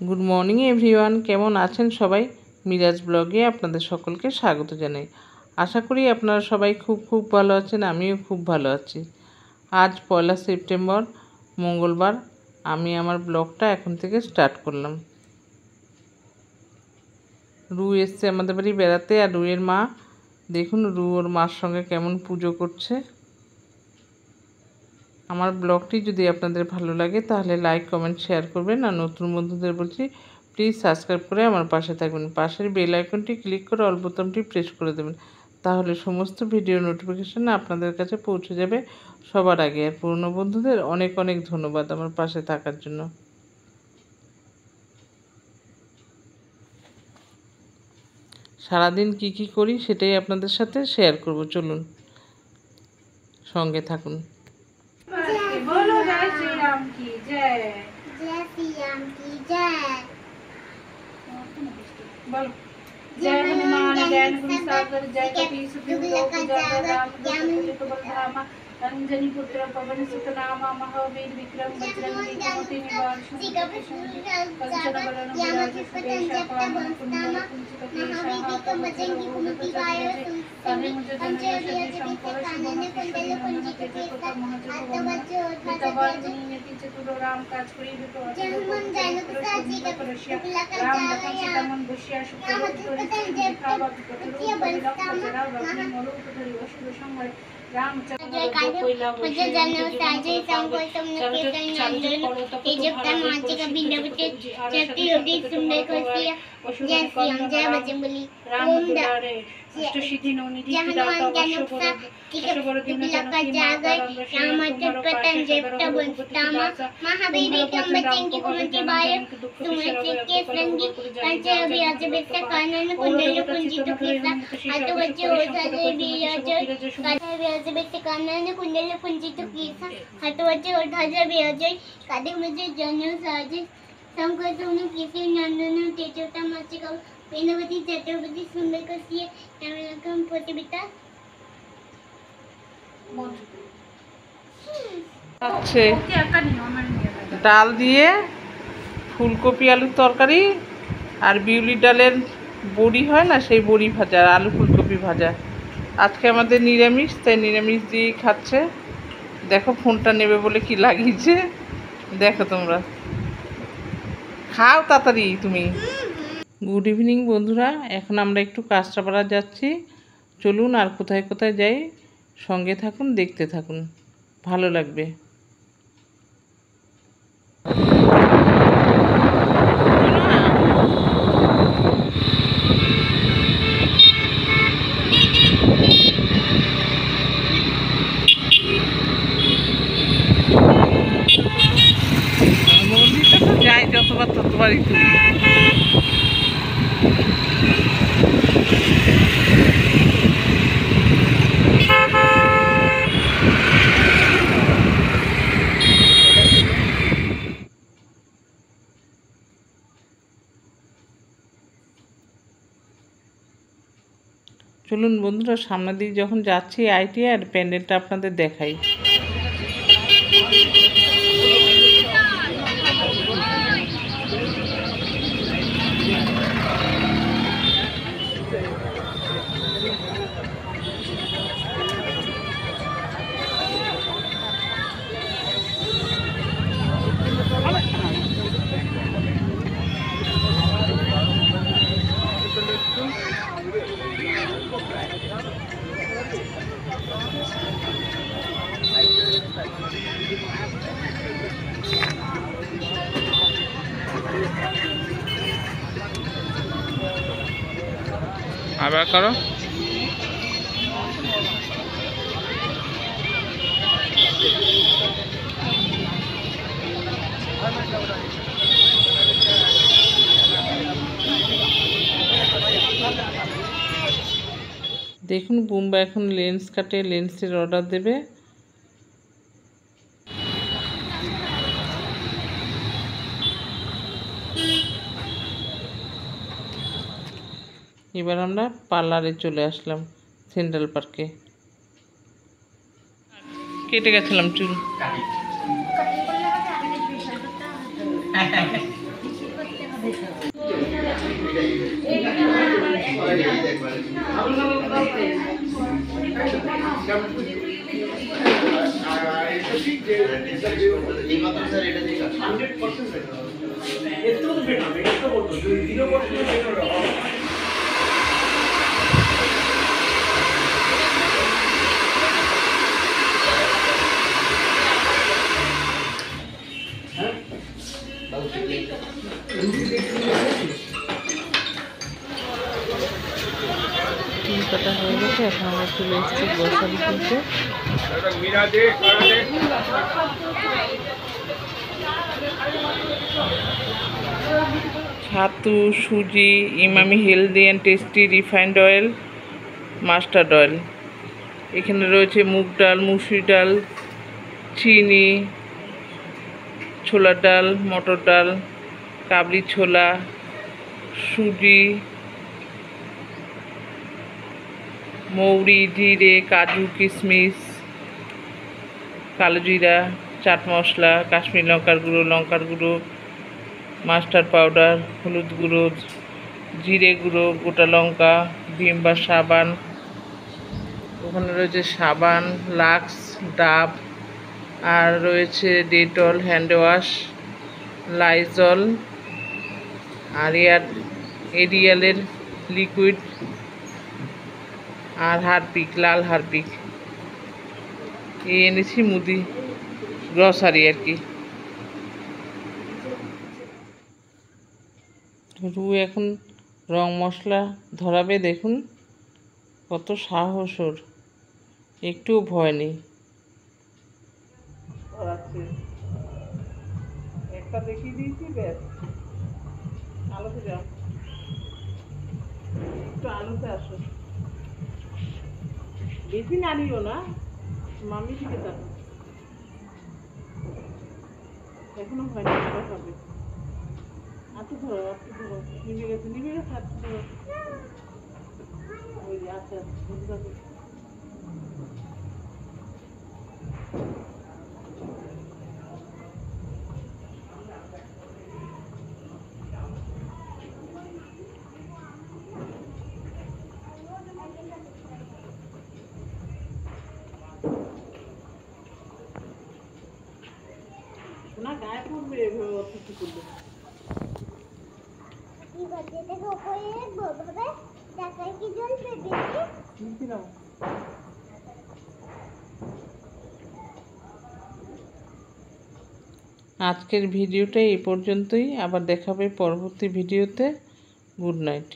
Good morning everyone, কেমন আছেন সবাই? মিরাজ ব্লগে আপনাদের সকলকে স্বাগত জানাই। আশা করি আপনারা সবাই খুব ভালো আছেন। আমিও খুব ভালো আছি। আজ 1 সেপ্টেম্বর মঙ্গলবার। আমি আমার ব্লগটা এখন থেকে স্টার্ট করলাম। রু এসছে আমাদের বাড়ি বেড়াতে, আর রুয়ের মা দেখুন রু ওর মার সঙ্গে কেমন পুজো করছে। আমার ব্লগটি যদি আপনাদের ভালো লাগে তাহলে লাইক কমেন্ট শেয়ার করবেন, আর নতুন বন্ধুদের বলছি প্লিজ সাবস্ক্রাইব করে আমার পাশে থাকবেন। পাশের বেল আইকনটি ক্লিক করে অল বোতামটি প্রেস করে দেবেন, তাহলে সমস্ত ভিডিও নোটিফিকেশান আপনাদের কাছে পৌঁছে যাবে সবার আগে। আর পুরনো বন্ধুদের অনেক অনেক ধন্যবাদ আমার পাশে থাকার জন্য। সারাদিন কি করি সেটাই আপনাদের সাথে শেয়ার করব, চলুন সঙ্গে থাকুন। बोलो जय श्री राम की जय। जय श्री राम की जय। बोलो जय हनुमान ज्ञान गुण सागर जय कपीस तिहु लोक उजागर राम दूत बलधामा अंजनी पुत्र पवन सुत नामा महावीर विक्रम बजरंगी कुमति निवार कंचन बरन विराज सुबेशा पावन कुंडल कुंचित केशा हाथ बजरंगी कुमति वायो काहे मुझे जननी शंकर सुमन कुंडल कुंचित केशा महाजगवंदन तवार नियति चतुर राम काज करी बितो जन्मन जानक साजी का परशिया राम लखन सीता मन बुशिया शुक्र तोरी दिखावा कतरो बलका जरा रत्न मोरो धरि वशु संवर रामचंद्र कोइला मुझे जानव साजे संकोल तुमने कीर्तन नंदन इजिप्त मांची का बिंदवते चलती होगी सुंदर कोसिया जय श्री राम जय बजरंगबली ओम दारे अष्ट सिद्धि नवनिधि दाता वर्षो बरो दिन जनक जागर रामचंद्र पतन जेपटा बंतामा महावीर विक्रम बजरंगी कुमति वायो सुमति के संगी पंच अभियाज बेटा कानन कुंडल कुंजित केसा हाथ बच्चे ओढ़े बिराज काजे बेटे कानन कुंडल कुंजित केसा हाथ बच्चे ओढ़े बिराज कादे मुझे जनव साजे संकर तुमने किसी नंदन तेजोटा माची का पेनवती चतुर्भुजी सुंदर कसिए नवलखम प्रतिबिता আছে ডাল দিয়ে ফুলকপি আলুর তরকারি, আর বিউলি ডালের বড়ি হয় না, সেই বড়ি ভাজা আর আলু ফুলকপি ভাজা। আজকে আমাদের নিরামিষ, তাই নিরামিষ দিয়েই খাচ্ছে। দেখো ফোনটা নেবে বলে কি লাগিয়েছে, দেখো তোমরা। খাও তাড়াতাড়ি তুমি। গুড ইভিনিং বন্ধুরা, এখন আমরা একটু কাঁচরাপাড়া যাচ্ছি। চলুন আর কোথায় কোথায় যাই সঙ্গে থাকুন, দেখতে থাকুন, ভালো লাগবে। মন্দিরটা তো যাই যতবার ততবারই তুলি। চলুন বন্ধুরা, সামনের দিকে যখন যাচ্ছি আইটি আর প্যান্ডেলটা আপনাদের দেখাই। আবার করো। দেখুন বুম্বা এখন লেন্স কাটে, লেন্সের অর্ডার দেবে। এবার আমরা পার্লারে চলে আসলাম, সেন্ট্রাল পার্কে। কেটে গেছিলাম চুল। চুল কাটা হয়ে গেছে, এখন আমরা চলে এসেছি গ্রোসারি কিনতে। ছাতু, সুজি, Emami healthy and tasty refined oil, mustard oil. এখানে রয়েছে মুগ ডাল, মুসুরি ডাল, চিনি, ছোলার ডাল, মটর ডাল, কাবলি ছোলা, সুজি, মৌরি, জিরে, কাজু, কিশমিশ, কালো জিরা, চাট মশলা, কাশ্মীর লঙ্কার গুঁড়ো, মাস্টার্ড পাউডার, হলুদ গুঁড়ো, জিরে গুঁড়ো, গোটা লঙ্কা, ভিম বা সাবান। ওখানে রয়েছে সাবান, লাক্স, ডাব, আর রয়েছে ডেটল, হ্যান্ড ওয়াশ, লাইজল, আর এরিয়ালের লিকুইড, আর হারপিক, লাল হারপিক। এই এনেছি মুদি গ্রসারি আর কি। রু এখন রং মশলা ধরাবে, দেখুন কত সাহস ওর, একটুও ভয় নেই। একটা দেখিয়ে দিয়েছি, ব্যাস। আলোতে যাও, একটু আলোতে আসো, বেশি নাড়িও না, মামি দিকে যাবো। এখনো হয়নি, হবে। আচ্ছা ধরো, নিভে গেছে, আচ্ছা ধরো। ওই আচ্ছা বুঝতে পারছি। না গায়ে পড়বে, কিছু করবে। আজকের ভিডিওটা এই পর্যন্তই, আবার দেখাবে পরবর্তী ভিডিওতে। Good night.